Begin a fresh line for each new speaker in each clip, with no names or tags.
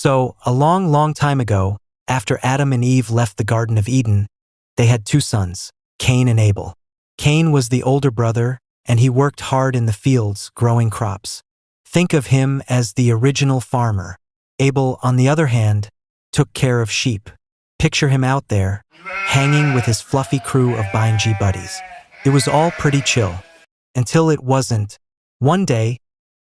So, a long, long time ago, after Adam and Eve left the Garden of Eden, they had two sons, Cain and Abel. Cain was the older brother, and he worked hard in the fields growing crops. Think of him as the original farmer. Abel, on the other hand, took care of sheep. Picture him out there, hanging with his fluffy crew of G buddies. It was all pretty chill. Until it wasn't. One day,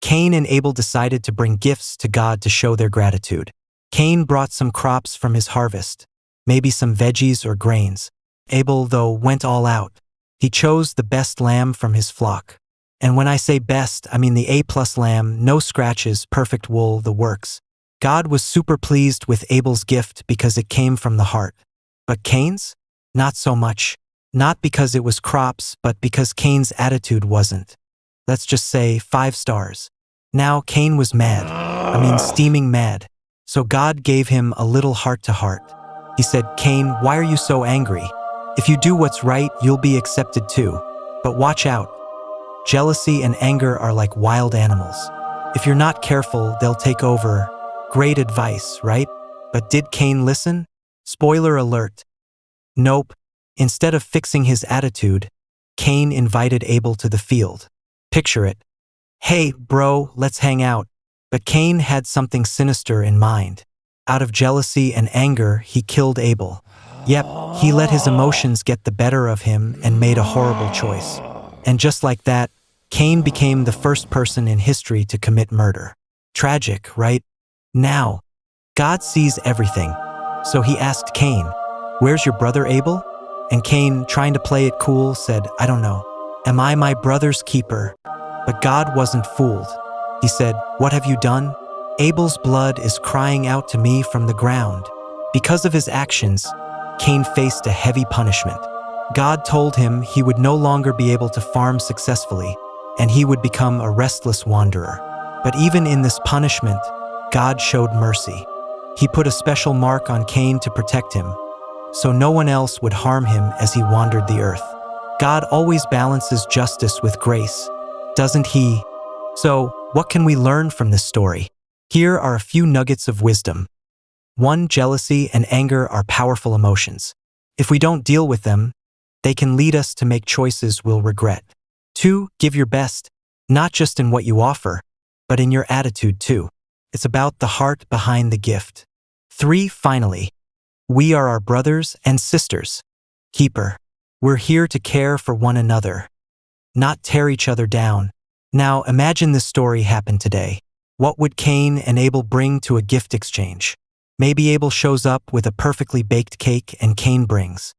Cain and Abel decided to bring gifts to God to show their gratitude. Cain brought some crops from his harvest, maybe some veggies or grains. Abel, though, went all out. He chose the best lamb from his flock. And when I say best, I mean the A+ lamb, no scratches, perfect wool, the works. God was super pleased with Abel's gift because it came from the heart. But Cain's? Not so much. Not because it was crops, but because Cain's attitude wasn't. Let's just say 5 stars. Now Cain was mad. Steaming mad. So God gave him a little heart-to-heart. He said, "Cain, why are you so angry? If you do what's right, you'll be accepted too. But watch out. Jealousy and anger are like wild animals. If you're not careful, they'll take over." Great advice, right? But did Cain listen? Spoiler alert. Nope. Instead of fixing his attitude, Cain invited Abel to the field. Picture it. "Hey, bro, let's hang out." But Cain had something sinister in mind. Out of jealousy and anger, he killed Abel. Yep, he let his emotions get the better of him and made a horrible choice. And just like that, Cain became the first person in history to commit murder. Tragic, right? Now, God sees everything. So he asked Cain, "Where's your brother Abel?" And Cain, trying to play it cool, said, "I don't know. Am I my brother's keeper?" But God wasn't fooled. He said, "What have you done? Abel's blood is crying out to me from the ground." Because of his actions, Cain faced a heavy punishment. God told him he would no longer be able to farm successfully, and he would become a restless wanderer. But even in this punishment, God showed mercy. He put a special mark on Cain to protect him, so no one else would harm him as he wandered the earth. God always balances justice with grace, doesn't he? So, what can we learn from this story? Here are a few nuggets of wisdom. 1. Jealousy and anger are powerful emotions. If we don't deal with them, they can lead us to make choices we'll regret. 2. Give your best, not just in what you offer, but in your attitude too. It's about the heart behind the gift. 3. Finally, we are our brothers and sisters' keeper. We're here to care for one another, not tear each other down. Now imagine this story happened today. What would Cain and Abel bring to a gift exchange? Maybe Abel shows up with a perfectly baked cake and Cain brings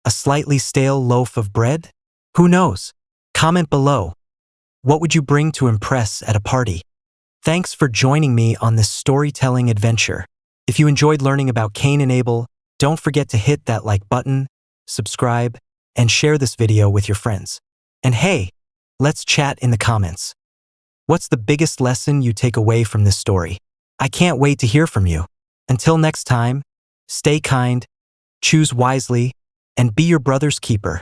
a slightly stale loaf of bread? Who knows? Comment below. What would you bring to impress at a party? Thanks for joining me on this storytelling adventure. If you enjoyed learning about Cain and Abel, don't forget to hit that like button, subscribe, and share this video with your friends. And hey, let's chat in the comments. What's the biggest lesson you take away from this story? I can't wait to hear from you. Until next time, stay kind, choose wisely, and be your brother's keeper.